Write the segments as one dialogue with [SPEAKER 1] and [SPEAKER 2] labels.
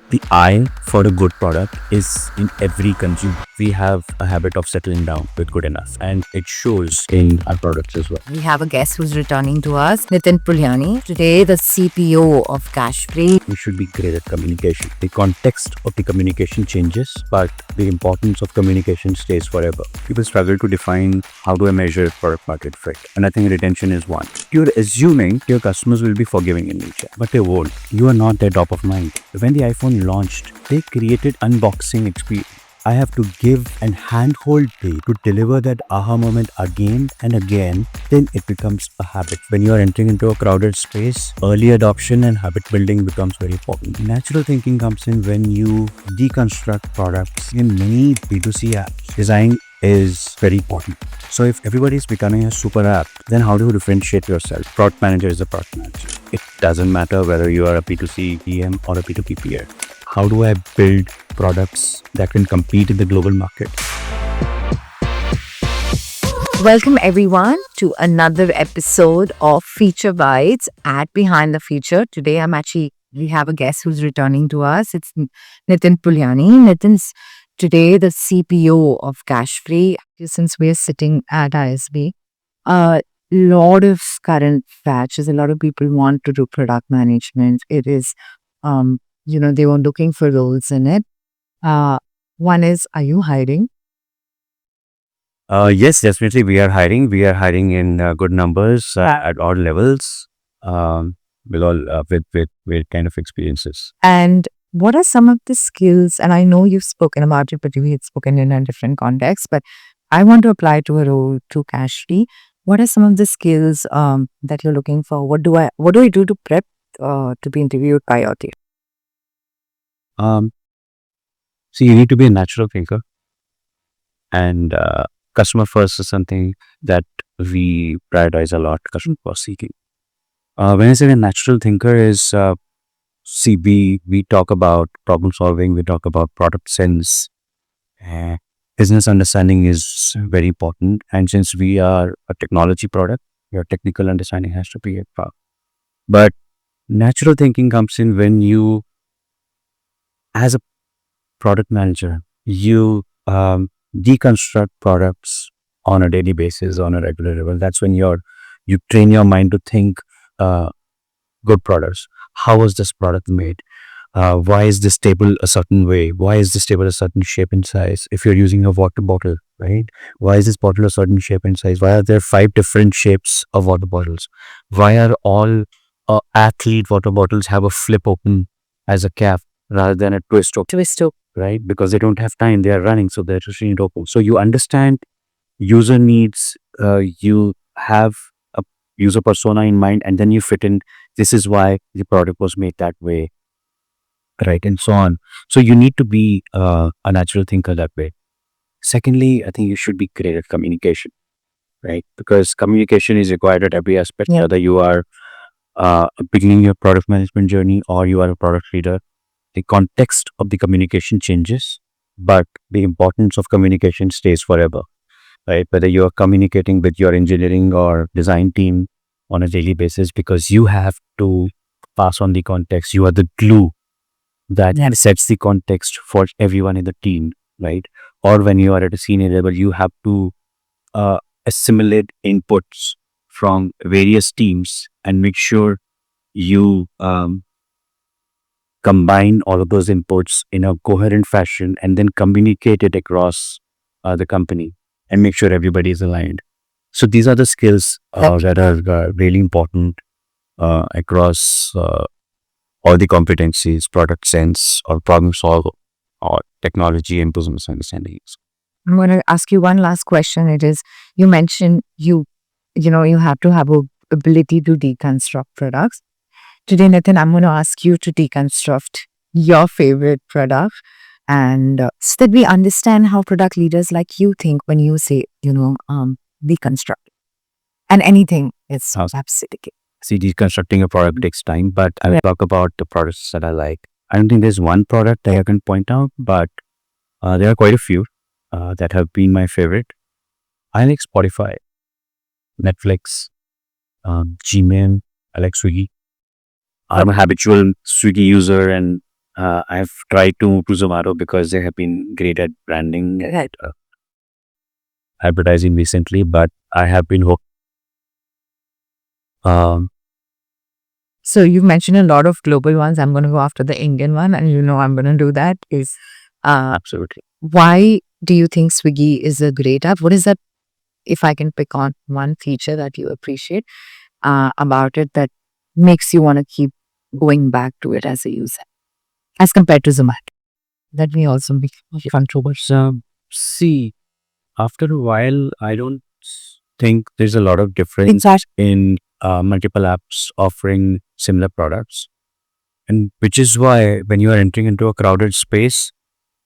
[SPEAKER 1] The eye for a good product is in every consumer. We have a habit of settling down with good enough, and it shows in our products as well.
[SPEAKER 2] We have a guest who's returning to us, Nitin Pulyani. Today, the CPO of Cashfree.
[SPEAKER 1] We should be great at communication. The context of the communication changes, but the importance of communication stays forever. People struggle to define how do I measure product market fit, and I think retention is one. You're assuming your customers will be forgiving in nature, but they won't. You are not their top of mind. When the iPhone launched, they created unboxing experience. I have to give and handhold day to deliver that aha moment again and again, then it becomes a habit. When you are entering into a crowded space, early adoption and habit building becomes very important. Natural thinking comes in when you deconstruct products in many B2C apps. Design is very important. So if everybody is becoming a super app, then how do you differentiate yourself? Product manager is a product manager. It doesn't matter whether you are a P2C PM or a P2P peer. How do I build products that can compete in the global market?
[SPEAKER 2] Welcome, everyone, to another episode of Feature Bites at Behind the Feature. Today, we have a guest who's returning to us. It's Nitin Pulyani. Nitin's today the CPO of Cashfree. Since we're sitting at ISB, a lot of current batches, a lot of people want to do product management. It is, they were looking for roles in it. One is, are you hiring?
[SPEAKER 1] Yes, definitely. We are hiring. We are hiring in good numbers at all levels, with all with kind of experiences.
[SPEAKER 2] And what are some of the skills? And I know you've spoken about it, but we had spoken in a different context. But I want to apply to a role to Cashfree. What are some of the skills that you're looking for? What do I do to prep to be interviewed by your team?
[SPEAKER 1] So you need to be a natural thinker, and customer first is something that we prioritize a lot. Customer first seeking. When I say a natural thinker is, we talk about problem solving, we talk about product sense. Business understanding is very important, and since we are a technology product, your technical understanding has to be at par. But natural thinking comes in when you, as a product manager, you deconstruct products on a daily basis, on a regular level. That's when you train your mind to think good products. How was this product made? Why is this table a certain way? Why is this table a certain shape and size? If you're using a water bottle, right? Why is this bottle a certain shape and size? Why are there 5 different shapes of water bottles? Why are all athlete water bottles have a flip open as a cap rather than a twist open? Right? Because they don't have time, they are running, so they're just need open. So you understand user needs, you have a user persona in mind, and then you fit in, this is why the product was made that way, right? And so on. So you need to be a natural thinker that way. Secondly, I think you should be great at communication, right? Because communication is required at every aspect, whether you are beginning your product management journey or you are a product leader. The context of the communication changes, but the importance of communication stays forever, right? Whether you are communicating with your engineering or design team on a daily basis, because you have to pass on the context. You are the glue that sets the context for everyone in the team, right? Or when you are at a senior level, you have to assimilate inputs from various teams and make sure you combine all of those inputs in a coherent fashion and then communicate it across the company and make sure everybody is aligned. So these are the skills that are really important across all the competencies, product sense, or problem solve, or technology and business understandings.
[SPEAKER 2] I'm going to ask you one last question. It is, you mentioned you have to have a ability to deconstruct products. Today, Nitin, I'm going to ask you to deconstruct your favorite product, and so that we understand how product leaders like you think when you say, deconstruct. And anything is absolutely.
[SPEAKER 1] See, deconstructing a product takes time, but I will talk about the products that I like. I don't think there's one product that I can point out, but there are quite a few that have been my favorite. I like Spotify, Netflix, Gmail. I like Swiggy. I'm a habitual Swiggy user, and I've tried to move to Zomato because they have been great at branding and advertising recently, but I have been hooked. Um,
[SPEAKER 2] So you've mentioned a lot of global ones. I'm going to go after the Indian one, and I'm going to do that. Is
[SPEAKER 1] Absolutely.
[SPEAKER 2] why do you think Swiggy is a great app? What is that? If I can pick on one feature that you appreciate about it that makes you want to keep going back to it as a user, as compared to Zomato. That may also be controversial.
[SPEAKER 1] See, after a while, I don't think there's a lot of difference
[SPEAKER 2] Exactly.
[SPEAKER 1] in multiple apps offering similar products. And which is why when you are entering into a crowded space,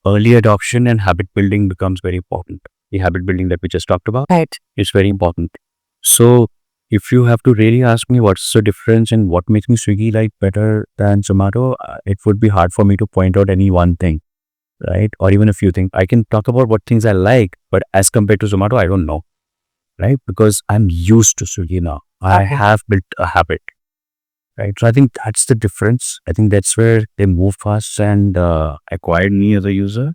[SPEAKER 1] early adoption and habit building becomes very important. The habit building that we just talked about
[SPEAKER 2] Right.
[SPEAKER 1] is very important. So if you have to really ask me what's the difference and what makes me Swiggy like better than Zomato, it would be hard for me to point out any one thing, right? Or even a few things. I can talk about what things I like, but as compared to Zomato, I don't know, right? Because I'm used to Swiggy now. I
[SPEAKER 2] Okay.
[SPEAKER 1] have built a habit, right? So I think that's the difference. I think that's where they move fast and acquired me as a user.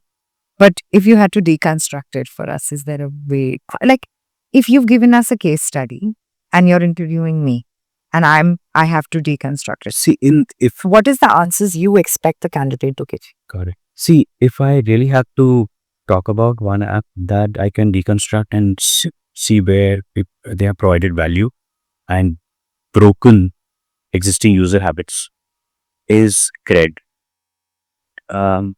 [SPEAKER 2] But if you had to deconstruct it for us, is there a way? Like, if you've given us a case study and you're interviewing me, and I have to deconstruct it.
[SPEAKER 1] See, if
[SPEAKER 2] What is the answers you expect the candidate to give?
[SPEAKER 1] got it. See, if I really have to talk about one app that I can deconstruct and see where they have provided value and broken existing user habits is CRED. Um,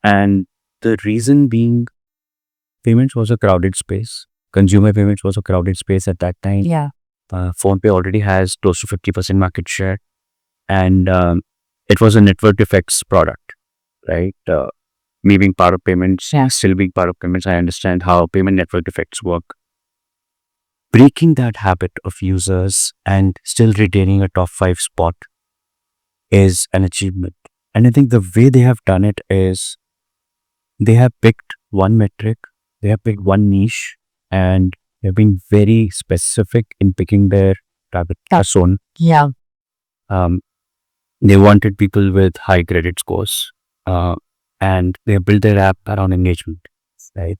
[SPEAKER 1] and the reason being, payments was a crowded space. Consumer payments was a crowded space at that time.
[SPEAKER 2] Yeah.
[SPEAKER 1] PhonePe already has close to 50% market share, and it was a network effects product, right? Me being part of payments,
[SPEAKER 2] Yeah.
[SPEAKER 1] still being part of payments, I understand how payment network effects work. Breaking that habit of users and still retaining a top 5 spot is an achievement. And I think the way they have done it is they have picked one metric, they have picked one niche, and they've been very specific in picking their target persona.
[SPEAKER 2] Yeah.
[SPEAKER 1] Um, they wanted people with high credit scores, and they built their app around engagement, right?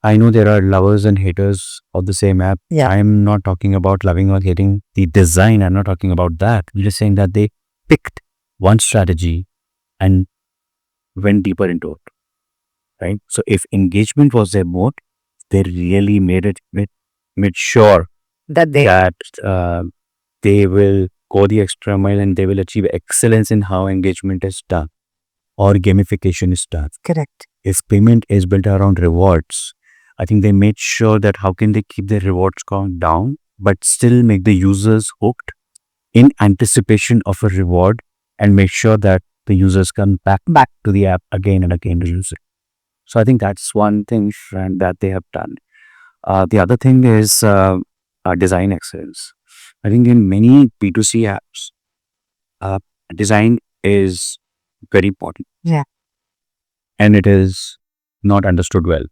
[SPEAKER 1] I know there are lovers and haters of the same app.
[SPEAKER 2] Yeah.
[SPEAKER 1] I'm not talking about loving or hating the design. I'm not talking about that. I'm just saying that they picked one strategy and went deeper into it, right? So if engagement was their mode, they really made sure
[SPEAKER 2] That
[SPEAKER 1] that they will go the extra mile and they will achieve excellence in how engagement is done or gamification is done.
[SPEAKER 2] correct.
[SPEAKER 1] If payment is built around rewards, I think they made sure that how can they keep their rewards count down, but still make the users hooked in anticipation of a reward and make sure that the users come back to the app again and again to use it. So I think that's one thing that they have done. The other thing is design excellence. I think in many B2C apps, uh, design is very important.
[SPEAKER 2] Yeah.
[SPEAKER 1] And it is not understood well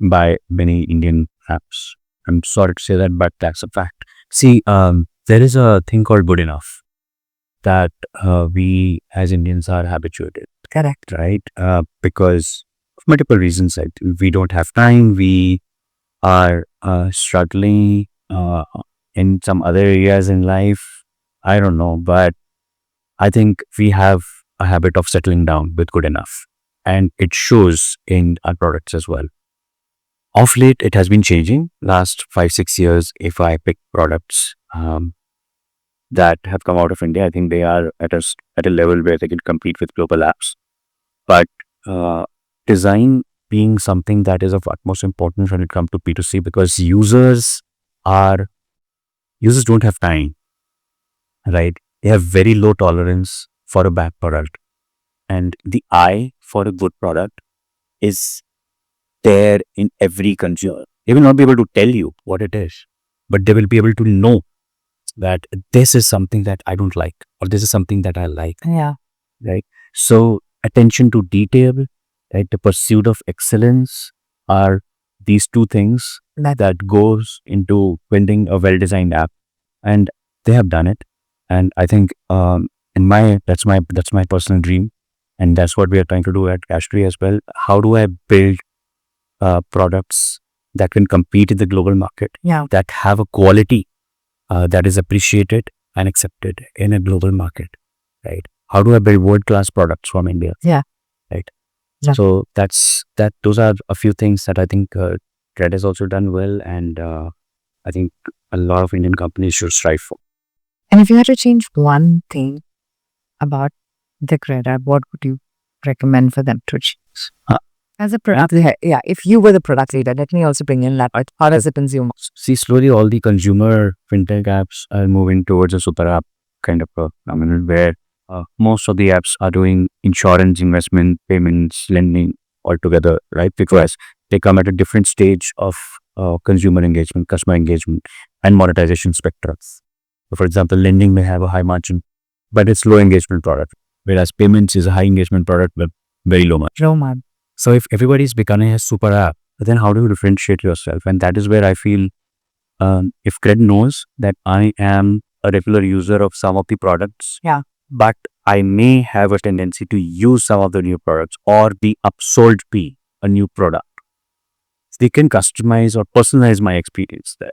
[SPEAKER 1] by many Indian apps. I'm sorry to say that, but that's a fact. See, there is a thing called good enough that we as Indians are habituated,
[SPEAKER 2] Correct.
[SPEAKER 1] right? Because of multiple reasons, like we don't have time, we are struggling in some other areas in life. I don't know, but I think we have a habit of settling down with good enough, and it shows in our products as well. Of late, it has been changing. Last 5-6 years, if I pick products that have come out of India, I think they are at a level where they can compete with global apps. But design being something that is of utmost importance when it comes to P2C, because users don't have time, right? They have very low tolerance for a bad product, and the eye for a good product is there in every consumer. They will not be able to tell you what it is, but they will be able to know that this is something that I don't like or this is something that I like,
[SPEAKER 2] Yeah.
[SPEAKER 1] right? So attention to detail, right? The pursuit of excellence are these two things that goes into building a well-designed app, and they have done it. And I think And that's my personal dream, and that's what we are trying to do at Cashfree as well. How do I build products that can compete in the global market, that have a quality that is appreciated and accepted in a global market, right? How do I build world-class products from India? Right. So those are a few things that I think CRED has also done well, and I think a lot of Indian companies should strive for.
[SPEAKER 2] And if you had to change one thing about the CRED app, what would you recommend for them to change? As a product, if you were the product leader, let me also bring in that part. How does the consumer?
[SPEAKER 1] See, slowly all the consumer fintech apps are moving towards a super app kind of a phenomenon where most of the apps are doing insurance, investment, payments, lending all together, right? Because they come at a different stage of consumer engagement, customer engagement, and monetization spectrums. So for example, lending may have a high margin, but it's low engagement product, whereas payments is a high engagement product but very low margin. So if everybody's becoming a super app, then how do you differentiate yourself? And that is where I feel if CRED knows that I am a regular user of some of the products, but I may have a tendency to use some of the new products or be upsold be a new product, they can customize or personalize my experience there,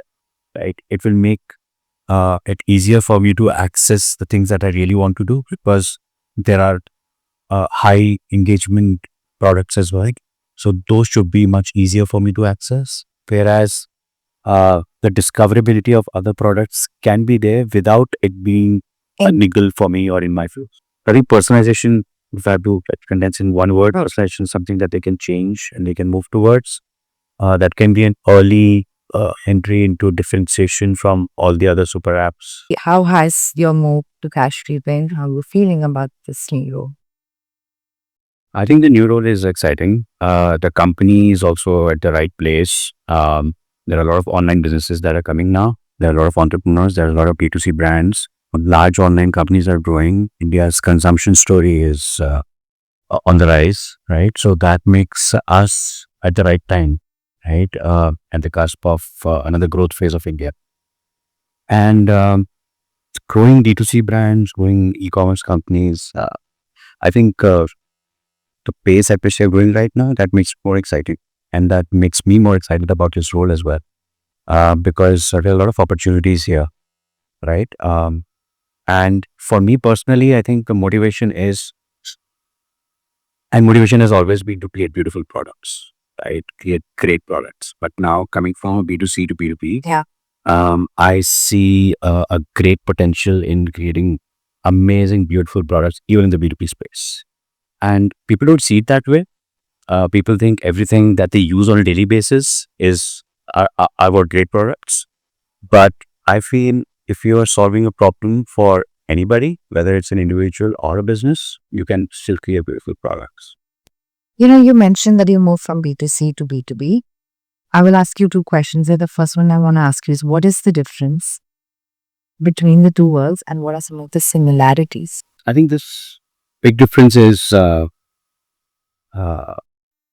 [SPEAKER 1] right? It will make it easier for me to access the things that I really want to do, because there are high engagement products as well. So those should be much easier for me to access. Whereas the discoverability of other products can be there without it being a niggle for me or in my views. I think personalization, if I have to condense in one word, personalization is something that they can change and they can move towards. That can be an early entry into differentiation from all the other super apps.
[SPEAKER 2] How has your move to Cashfree been? How are you feeling about this new role?
[SPEAKER 1] I think the new role is exciting. The company is also at the right place. There are a lot of online businesses that are coming now. There are a lot of entrepreneurs. There are a lot of B2C brands. Large online companies are growing. India's consumption story is on the rise, right? So that makes us at the right time, right? At the cusp of another growth phase of India. And growing D2C brands, growing e-commerce companies, I think the pace at which they're going right now, that makes it more exciting. And that makes me more excited about this role as well. Because there are a lot of opportunities here, right? And for me personally, I think the motivation has always been to create beautiful products, right? Create great products. But now coming from a B2C to B2B, I see a great potential in creating amazing, beautiful products, even in the B2B space. And people don't see it that way. People think everything that they use on a daily basis are about great products. But I feel if you are solving a problem for anybody, whether it's an individual or a business, you can still create beautiful products.
[SPEAKER 2] You mentioned that you moved from B2C to B2B. I will ask you two questions. The first one I want to ask you is, what is the difference between the two worlds and what are some of the similarities?
[SPEAKER 1] I think this big difference is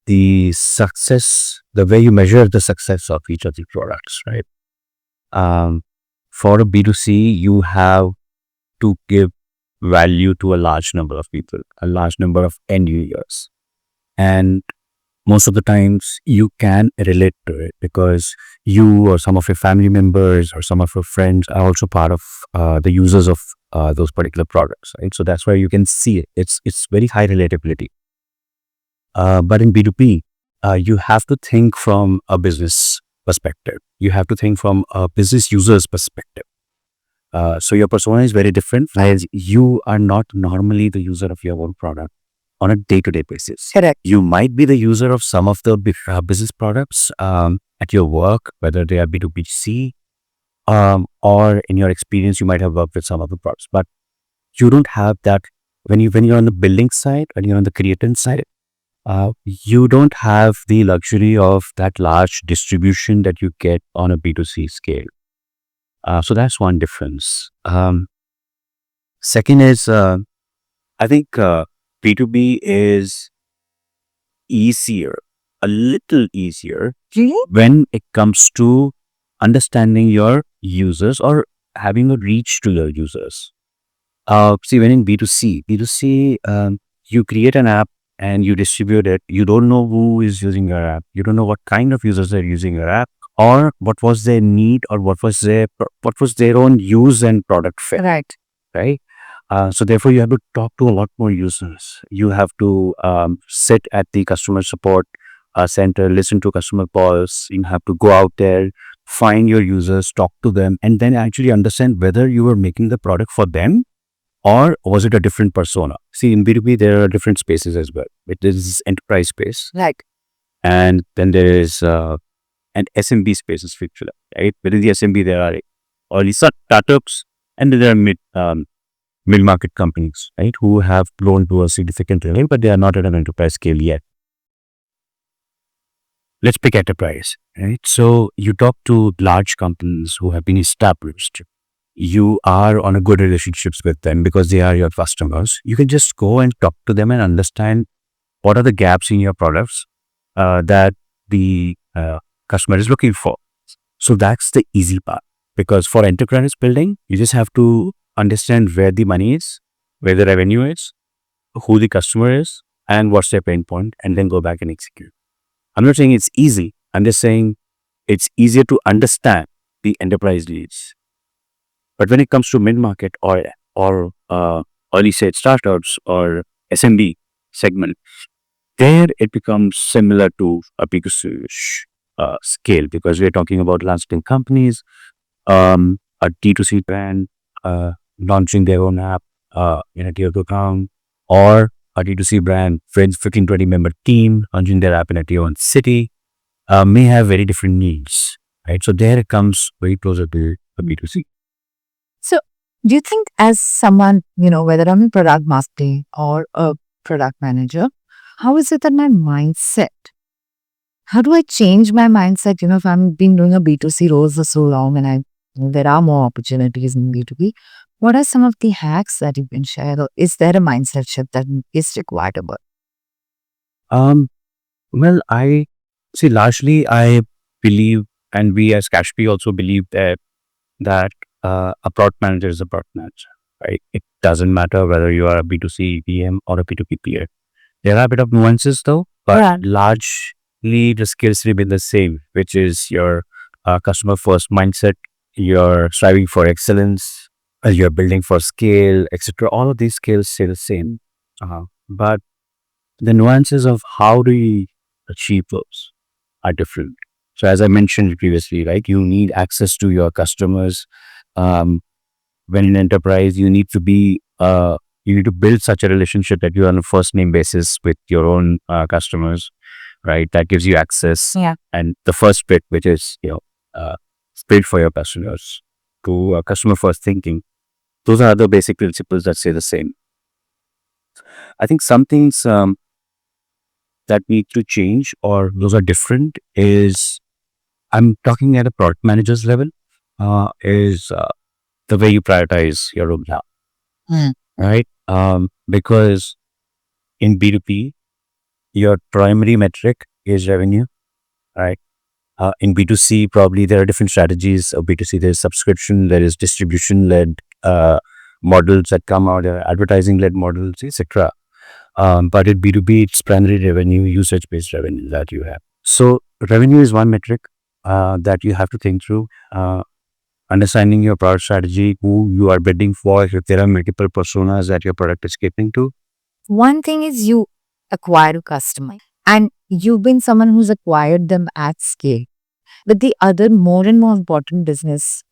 [SPEAKER 1] the success, the way you measure the success of each of the products, right? For a B2C, you have to give value to a large number of people, a large number of end users. And most of the times you can relate to it because you or some of your family members or some of your friends are also part of the users of those particular products, right? So that's where you can see it. It's very high relatability. But in B2B, you have to think from a business perspective. You have to think from a business user's perspective. So your persona is very different, as you are not normally the user of your own product on a day-to-day basis.
[SPEAKER 2] Correct.
[SPEAKER 1] You might be the user of some of the business products at your work, whether they are B2B2C, or in your experience, you might have worked with some of the products. But you don't have that when you're on the building side, when you're on the creative side. You don't have the luxury of that large distribution that you get on a B2C scale. So that's one difference. Second is, I think B2B is easier, a little easier when it comes to understanding your users or having a reach to your users. See, when in B2C, you create an app and you distribute it. You don't know who is using your app. You don't know what kind of users are using your app, or what was their need, or what was their own use and product fit.
[SPEAKER 2] Right.
[SPEAKER 1] Right. So therefore, you have to talk to a lot more users. You have to sit at the customer support center, listen to customer calls. You have to go out there, find your users, talk to them, and then actually understand whether you were making the product for them, or was it a different persona. See, in B2B, there are different spaces as well. It is enterprise space,
[SPEAKER 2] Like,
[SPEAKER 1] and then there is an SMB space is feature, right? Within the SMB, there are early startups, and then there are mid-market companies, right, who have grown to a significant level, but they are not at an enterprise scale yet. Let's pick enterprise, right? So you talk to large companies who have been established. You are on a good relationships with them because they are your customers. You can just go and talk to them and understand what are the gaps in your products that the customer is looking for. So that's the easy part, because for enterprise building, you just have to understand where the money is, where the revenue is, who the customer is, and what's their pain point, and then go back and execute. I'm not saying it's easy. I'm just saying it's easier to understand the enterprise needs. But when it comes to mid-market or early stage startups or SMB segment, there it becomes similar to a B2C scale, because we're talking about lasting companies, a D2C brand launching their own app in a tier 2 town, or a D2C brand, 15-20 member team launching their app in a tier 1 city, may have very different needs, right? So there it comes very closer to a B2C.
[SPEAKER 2] so do you think, as someone, whether I'm in product marketing or a product manager, how is it that my mindset? How do I change my mindset? If I've been doing a B2C role for so long and there are more opportunities in B2B, what are some of the hacks that you can share? Or is there a mindset shift that is required about?
[SPEAKER 1] Um, well, I see, largely I believe, and we as Cashfree also believe that a product manager is a product manager, right? It doesn't matter whether you are a B2C PM or a B2B peer. There are a bit of nuances though, but
[SPEAKER 2] Right.
[SPEAKER 1] largely the skills remain the same, which is your customer first mindset, you're striving for excellence, you're building for scale, etc. All of these skills stay the same. But the nuances of how do you achieve those are different. So as I mentioned previously, right, you need access to your customers. When in enterprise, you need to build such a relationship that you're on a first name basis with your own customers, right? That gives you access.
[SPEAKER 2] Yeah.
[SPEAKER 1] And the first bit, which is, build for your customers, to customer first thinking. Those are the basic principles that stay the same. I think some things that need to change, or those are different, is I'm talking at a product manager's level, is the way you prioritize your own job, right? Because in B2B, your primary metric is revenue, right? In B2C, probably there are different strategies. Of B2C, there is subscription, there is distribution-led models that come out, there are advertising-led models, etc. But in B2B, it's primary revenue, usage-based revenue that you have. So revenue is one metric that you have to think through. Understanding your product strategy, who you are bidding for, if there are multiple personas that your product is catering to.
[SPEAKER 2] One thing is you acquire a customer and you've been someone who's acquired them at scale. But the other more and more important business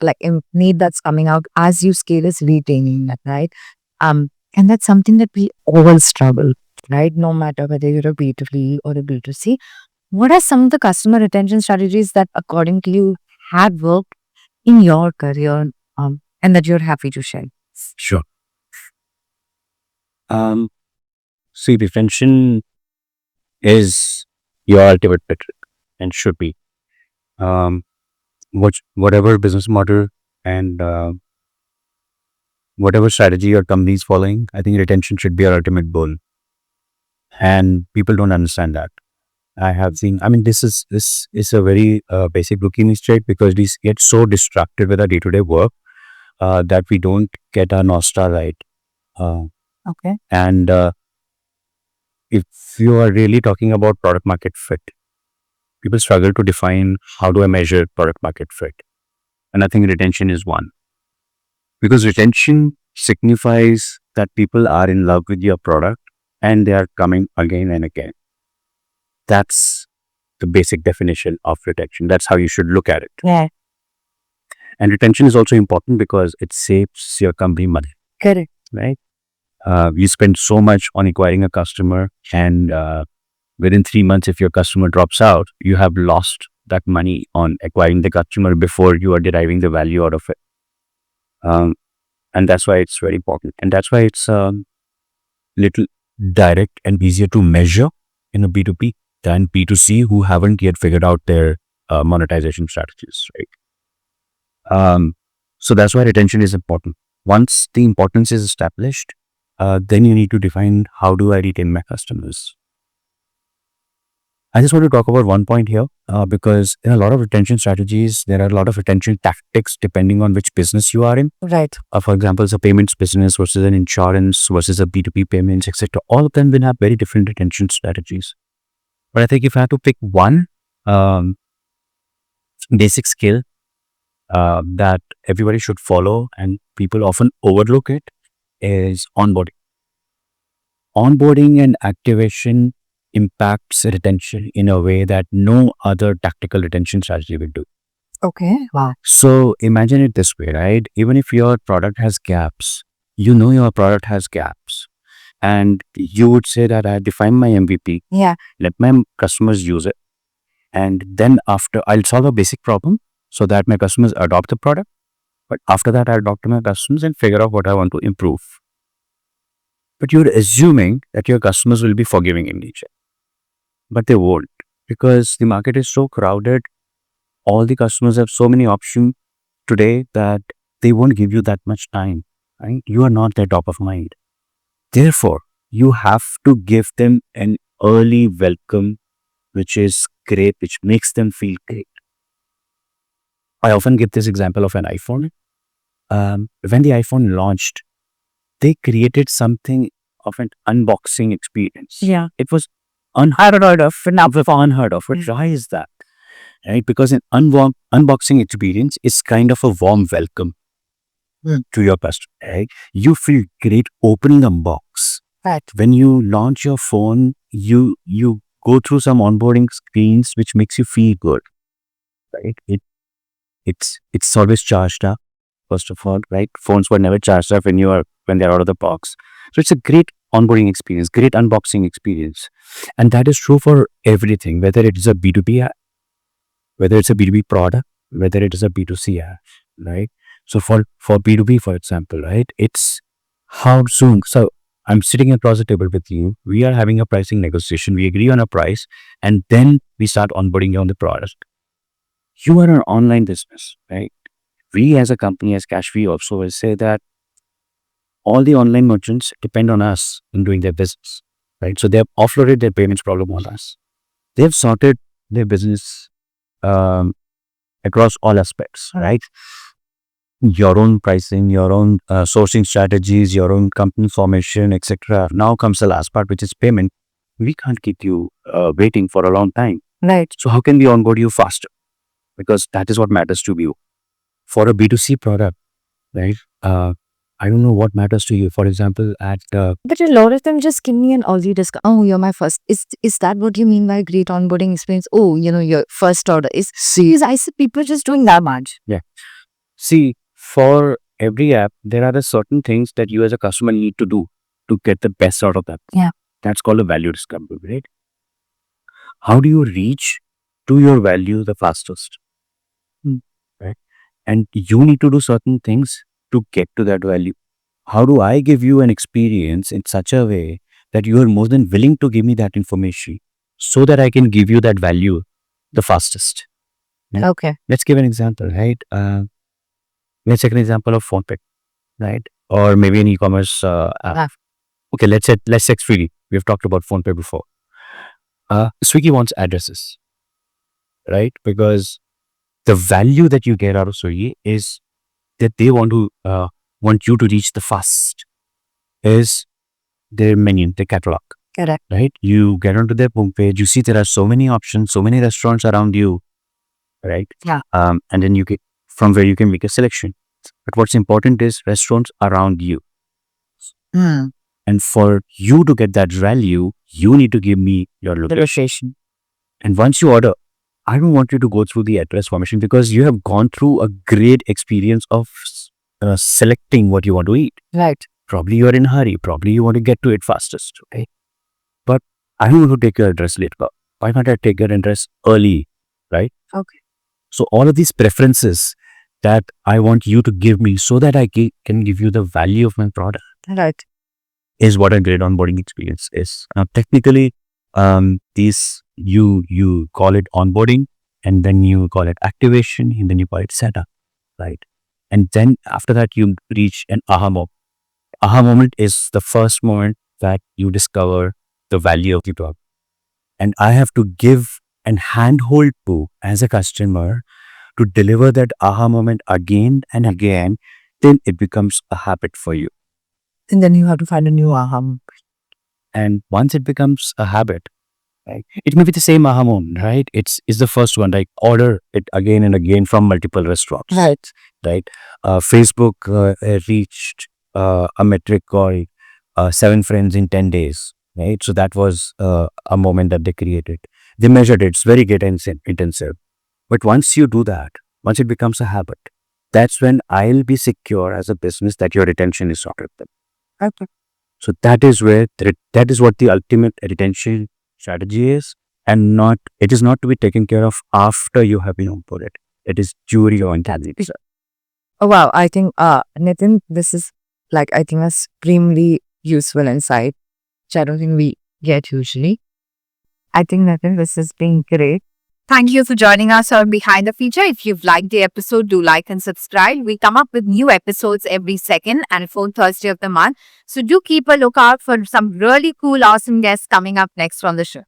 [SPEAKER 2] need that's coming out as you scale is retaining that, right? And that's something that we all struggle, right? No matter whether you're a B2B or a B2C. What are some of the customer retention strategies that according to you have worked in your career and that you're happy to share?
[SPEAKER 1] Sure. See, retention is your ultimate metric and should be. Whatever business model and whatever strategy your company is following, I think retention should be our ultimate goal. And people don't understand that. I have seen, this is a very basic rookie mistake, because we get so distracted with our day-to-day work that we don't get our North Star right.
[SPEAKER 2] Okay.
[SPEAKER 1] And if you are really talking about product market fit, people struggle to define how do I measure product market fit. And I think retention is one. Because retention signifies that people are in love with your product and they are coming again and again. That's the basic definition of retention. That's how you should look at it.
[SPEAKER 2] Yeah.
[SPEAKER 1] And retention is also important because it saves your company money,
[SPEAKER 2] Correct.
[SPEAKER 1] right? You spend so much on acquiring a customer, and within 3 months, if your customer drops out, you have lost that money on acquiring the customer before you are deriving the value out of it. And that's why it's very important. And that's why it's little direct and easier to measure in a B2B than B2C who haven't yet figured out their monetization strategies, right? So that's why retention is important. Once the importance is established, then you need to define how do I retain my customers. I just want to talk about one point here because in a lot of retention strategies, there are a lot of retention tactics depending on which business you are in.
[SPEAKER 2] Right.
[SPEAKER 1] For example, it's a payments business versus an insurance versus a B2B payments, etc. All of them will have very different retention strategies. But I think if I had to pick one basic skill that everybody should follow and people often overlook it is onboarding. Onboarding and activation impacts retention in a way that no other tactical retention strategy will do.
[SPEAKER 2] Okay. Wow.
[SPEAKER 1] So imagine it this way, right? Even if your product has gaps, you know your product has gaps. And you would say that I define my MVP,
[SPEAKER 2] Yeah.
[SPEAKER 1] let my customers use it. And then after, I'll solve a basic problem so that my customers adopt the product. But after that, I'll talk to my customers and figure out what I want to improve. But you're assuming that your customers will be forgiving in nature. But they won't because the market is so crowded. All the customers have so many options today that they won't give you that much time, right? You are not their top of mind. Therefore, you have to give them an early welcome, which is great, which makes them feel great. I often give this example of an iPhone. When the iPhone launched, they created something of an unboxing experience.
[SPEAKER 2] Yeah.
[SPEAKER 1] It was unheard of, unheard of. But why is that? Right? Because an unboxing experience is kind of a warm welcome to your customer. Right? You feel great opening a box.
[SPEAKER 2] Right.
[SPEAKER 1] When you launch your phone, you go through some onboarding screens which makes you feel good. Right? It's always charged up. First of all, right? Phones were never charged up when they're out of the box. So it's a great onboarding experience, great unboxing experience. And that is true for everything, whether it is a B2B app, whether it's a B2B product, whether it is a B2C app, right? So for B2B, for example, right, it's how soon. So I'm sitting across the table with you. We are having a pricing negotiation. We agree on a price and then we start onboarding you on the product. You are an online business, right? We as a company, as Cashfree also will say that all the online merchants depend on us in doing their business, right? So they have offloaded their payments problem on us. They have sorted their business across all aspects, right? Your own pricing, your own sourcing strategies, your own company formation, etc. Now comes the last part, which is payment. We can't keep you waiting for a long time.
[SPEAKER 2] Right.
[SPEAKER 1] So how can we onboard you faster? Because that is what matters to you. For a B2C product, right? I don't know what matters to you. For example, at
[SPEAKER 2] But a lot of them just give me an early discount. Oh, you're my first. Is that what you mean by great onboarding experience? Oh, your first order is. Because I see people just doing that much.
[SPEAKER 1] see, for every app, there are certain things that you as a customer need to do to get the best out of that.
[SPEAKER 2] Yeah.
[SPEAKER 1] That's called a value discovery, right? How do you reach to your value the fastest? Right? And you need to do certain things to get to that value. How do I give you an experience in such a way that you are more than willing to give me that information so that I can give you that value the fastest? Yeah.
[SPEAKER 2] Okay.
[SPEAKER 1] Let's give an example, right? Let's take an example of PhonePe, right? Or maybe an e-commerce app. Okay, let's say Swiggy. We've talked about PhonePe before. Swiggy wants addresses, right? Because the value that you get out of Swiggy is that they want you to reach the fast. is their menu, their catalog.
[SPEAKER 2] Correct.
[SPEAKER 1] Right? You get onto their homepage, you see there are so many options, so many restaurants around you, right?
[SPEAKER 2] Yeah.
[SPEAKER 1] And then you get from where you can make a selection. But what's important is restaurants around you.
[SPEAKER 2] Mm.
[SPEAKER 1] And for you to get that value, you need to give me your location.
[SPEAKER 2] The location.
[SPEAKER 1] And once you order, I don't want you to go through the address formation because you have gone through a great experience of selecting what you want to eat.
[SPEAKER 2] Right.
[SPEAKER 1] Probably you're in a hurry. Probably you want to get to it fastest. Okay. But I don't want to take your address late. But why can't I take your address early? Right.
[SPEAKER 2] Okay.
[SPEAKER 1] So all of these preferences that I want you to give me so that I can give you the value of my product.
[SPEAKER 2] Right.
[SPEAKER 1] Is what a great onboarding experience is. Now, technically, these you call it onboarding, and then you call it activation, and then you call it setup, right? And then after that, you reach an aha moment. Aha moment is the first moment that you discover the value of the product, and I have to give and handhold to as a customer to deliver that aha moment again and again. Then it becomes a habit for you.
[SPEAKER 2] And then you have to find a new aha.
[SPEAKER 1] And once it becomes a habit, right, it may be the same aha moment, right? It's the first one, like order it again and again from multiple restaurants. Right. Facebook reached a metric called 7 friends in 10 days, right? So that was a moment that they created. They measured it. It's very intensive. But once you do that, once it becomes a habit, that's when I'll be secure as a business that your retention is sorted.
[SPEAKER 2] Okay.
[SPEAKER 1] So that is where that is what the ultimate retention strategy is, and it is not to be taken care of after you have been onboarded. It is during your entire.
[SPEAKER 2] Oh wow, I think Nitin, this is I think a supremely useful insight, which I don't think we get usually. I think Nitin, this has been great. Thank you for joining us on Behind the Feature. If you've liked the episode, do like and subscribe. We come up with new episodes every second and fourth Thursday of the month. So do keep a lookout for some really cool, awesome guests coming up next on the show.